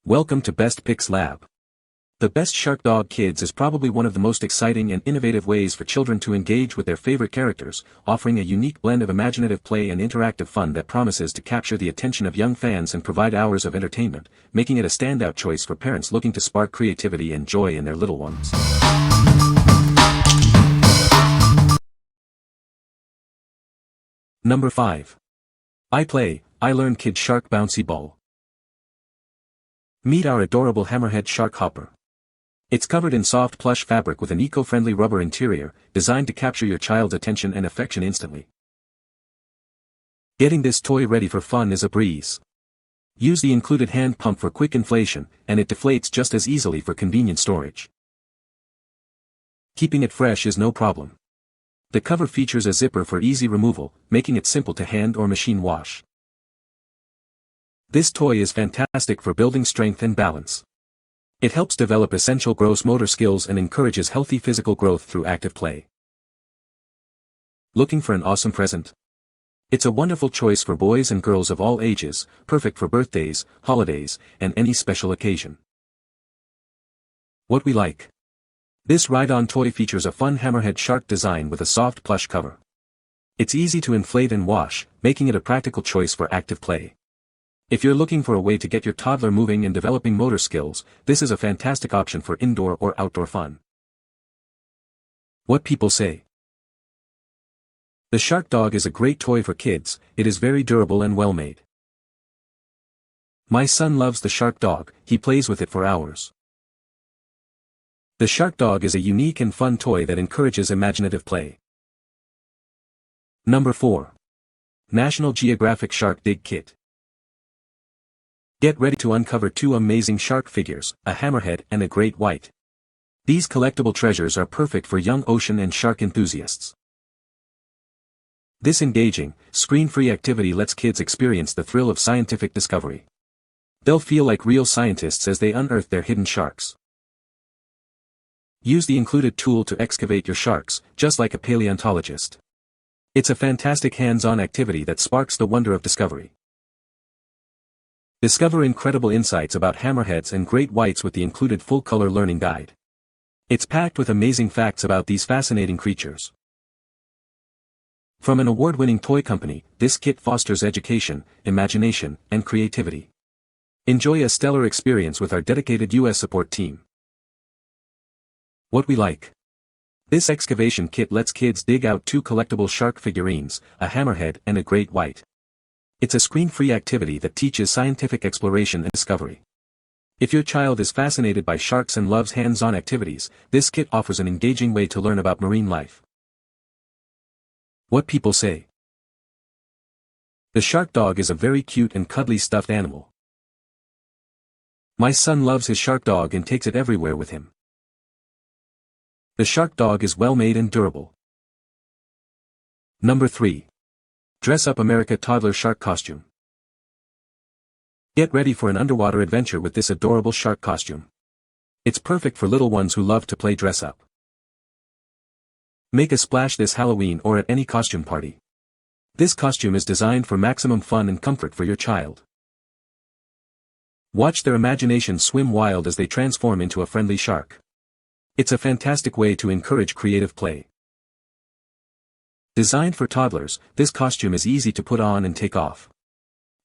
Welcome to Best Picks Lab. The Best Sharkdog Kids is probably one of the most exciting and innovative ways for children to engage with their favorite characters, offering a unique blend of imaginative play and interactive fun that promises to capture the attention of young fans and provide hours of entertainment, making it a standout choice for parents looking to spark creativity and joy in their little ones. Number 5. iPlay, iLearn Kid Shark Bouncy Ball. Meet our adorable hammerhead shark hopper. It's covered in soft plush fabric with an eco-friendly rubber interior, designed to capture your child's attention and affection instantly. Getting this toy ready for fun is a breeze. Use the included hand pump for quick inflation, and it deflates just as easily for convenient storage. Keeping it fresh is no problem. The cover features a zipper for easy removal, making it simple to hand or machine wash. This toy is fantastic for building strength and balance. It helps develop essential gross motor skills and encourages healthy physical growth through active play. Looking for an awesome present? It's a wonderful choice for boys and girls of all ages, perfect for birthdays, holidays, and any special occasion. What we like. This ride-on toy features a fun hammerhead shark design with a soft plush cover. It's easy to inflate and wash, making it a practical choice for active play. If you're looking for a way to get your toddler moving and developing motor skills, this is a fantastic option for indoor or outdoor fun. What people say. The Sharkdog is a great toy for kids. It is very durable and well made. My son loves the Sharkdog, he plays with it for hours. The Sharkdog is a unique and fun toy that encourages imaginative play. Number 4. National Geographic Shark Dig Kit. Get ready to uncover two amazing shark figures, a hammerhead and a great white. These collectible treasures are perfect for young ocean and shark enthusiasts. This engaging, screen-free activity lets kids experience the thrill of scientific discovery. They'll feel like real scientists as they unearth their hidden sharks. Use the included tool to excavate your sharks, just like a paleontologist. It's a fantastic hands-on activity that sparks the wonder of discovery. Discover incredible insights about hammerheads and great whites with the included full-color learning guide. It's packed with amazing facts about these fascinating creatures. From an award-winning toy company, this kit fosters education, imagination, and creativity. Enjoy a stellar experience with our dedicated US support team. What we like. This excavation kit lets kids dig out two collectible shark figurines, a hammerhead and a great white. It's a screen-free activity that teaches scientific exploration and discovery. If your child is fascinated by sharks and loves hands-on activities, this kit offers an engaging way to learn about marine life. What people say. The Sharkdog is a very cute and cuddly stuffed animal. My son loves his Sharkdog and takes it everywhere with him. The Sharkdog is well made and durable. Number 3. Dress Up America Toddler Shark Costume. Get ready for an underwater adventure with this adorable shark costume. It's perfect for little ones who love to play dress up. Make a splash this Halloween or at any costume party. This costume is designed for maximum fun and comfort for your child. Watch their imagination swim wild as they transform into a friendly shark. It's a fantastic way to encourage creative play. Designed for toddlers, this costume is easy to put on and take off.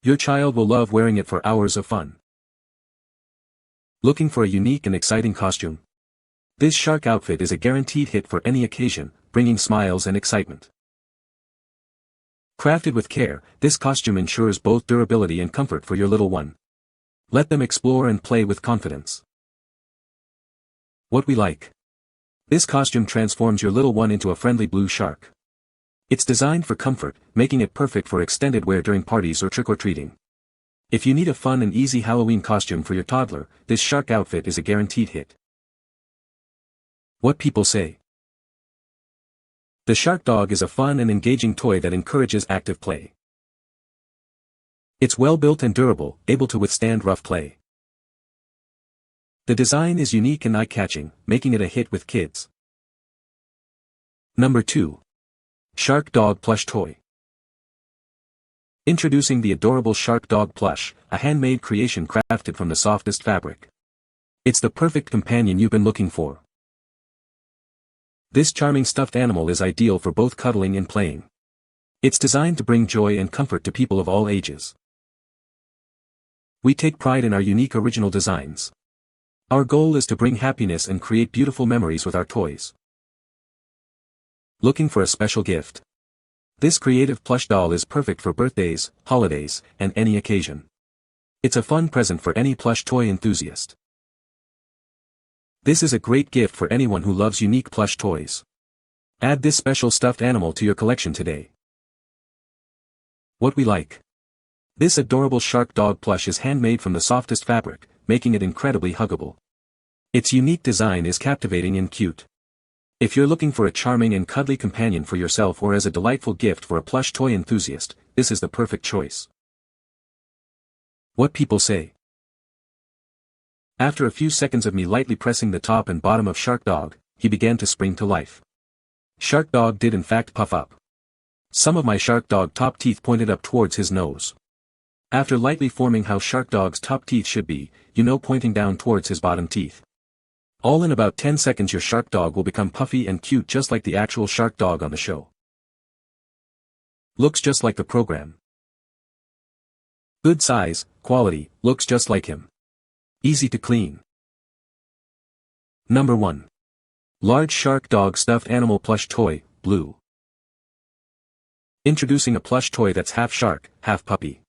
Your child will love wearing it for hours of fun. Looking for a unique and exciting costume? This shark outfit is a guaranteed hit for any occasion, bringing smiles and excitement. Crafted with care, this costume ensures both durability and comfort for your little one. Let them explore and play with confidence. What we like. This costume transforms your little one into a friendly blue shark. It's designed for comfort, making it perfect for extended wear during parties or trick-or-treating. If you need a fun and easy Halloween costume for your toddler, this shark outfit is a guaranteed hit. What people say. The Sharkdog is a fun and engaging toy that encourages active play. It's well built and durable, able to withstand rough play. The design is unique and eye-catching, making it a hit with kids. Number 2. Sharkdog Plush Toy. Introducing the adorable Sharkdog Plush, a handmade creation crafted from the softest fabric. It's the perfect companion you've been looking for. This charming stuffed animal is ideal for both cuddling and playing. It's designed to bring joy and comfort to people of all ages. We take pride in our unique original designs. Our goal is to bring happiness and create beautiful memories with our toys. Looking for a special gift? This creative plush doll is perfect for birthdays, holidays, and any occasion. It's a fun present for any plush toy enthusiast. This is a great gift for anyone who loves unique plush toys. Add this special stuffed animal to your collection today. What we like. This adorable Sharkdog plush is handmade from the softest fabric, making it incredibly huggable. Its unique design is captivating and cute. If you're looking for a charming and cuddly companion for yourself or as a delightful gift for a plush toy enthusiast, this is the perfect choice. What people say. After a few seconds of me lightly pressing the top and bottom of Sharkdog, he began to spring to life. Sharkdog did in fact puff up. Some of my Sharkdog top teeth pointed up towards his nose. After lightly forming how Sharkdog's top teeth should be, pointing down towards his bottom teeth. All in about 10 seconds your Sharkdog will become puffy and cute just like the actual Sharkdog on the show. Looks just like the program. Good size, quality, looks just like him. Easy to clean. Number 1. Large Sharkdog Stuffed Animal Plush Toy, Blue. Introducing a plush toy that's half shark, half puppy.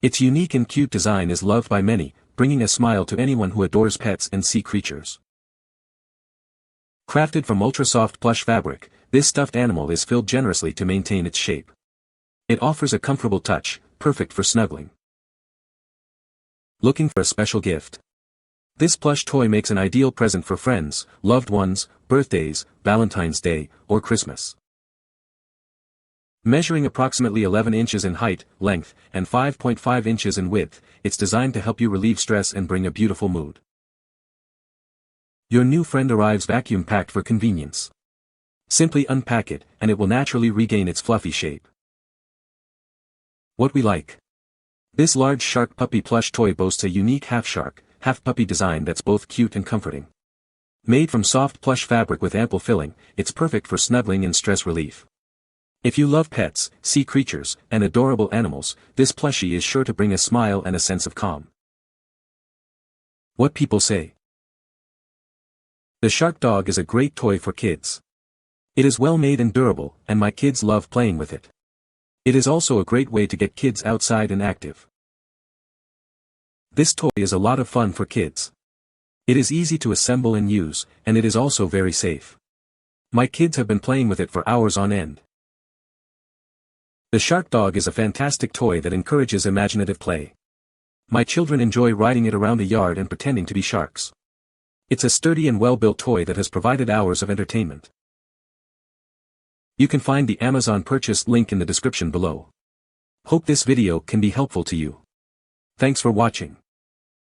Its unique and cute design is loved by many, bringing a smile to anyone who adores pets and sea creatures. Crafted from ultra-soft plush fabric, this stuffed animal is filled generously to maintain its shape. It offers a comfortable touch, perfect for snuggling. Looking for a special gift? This plush toy makes an ideal present for friends, loved ones, birthdays, Valentine's Day, or Christmas. Measuring approximately 11 inches in height, length, and 5.5 inches in width, it's designed to help you relieve stress and bring a beautiful mood. Your new friend arrives vacuum-packed for convenience. Simply unpack it, and it will naturally regain its fluffy shape. What we like. This large shark puppy plush toy boasts a unique half-shark, half-puppy design that's both cute and comforting. Made from soft plush fabric with ample filling, it's perfect for snuggling and stress relief. If you love pets, sea creatures, and adorable animals, this plushie is sure to bring a smile and a sense of calm. What people say. The Sharkdog is a great toy for kids. It is well made and durable, and my kids love playing with it. It is also a great way to get kids outside and active. This toy is a lot of fun for kids. It is easy to assemble and use, and it is also very safe. My kids have been playing with it for hours on end. The Sharkdog is a fantastic toy that encourages imaginative play. My children enjoy riding it around the yard and pretending to be sharks. It's a sturdy and well-built toy that has provided hours of entertainment. You can find the Amazon purchase link in the description below. Hope this video can be helpful to you. Thanks for watching.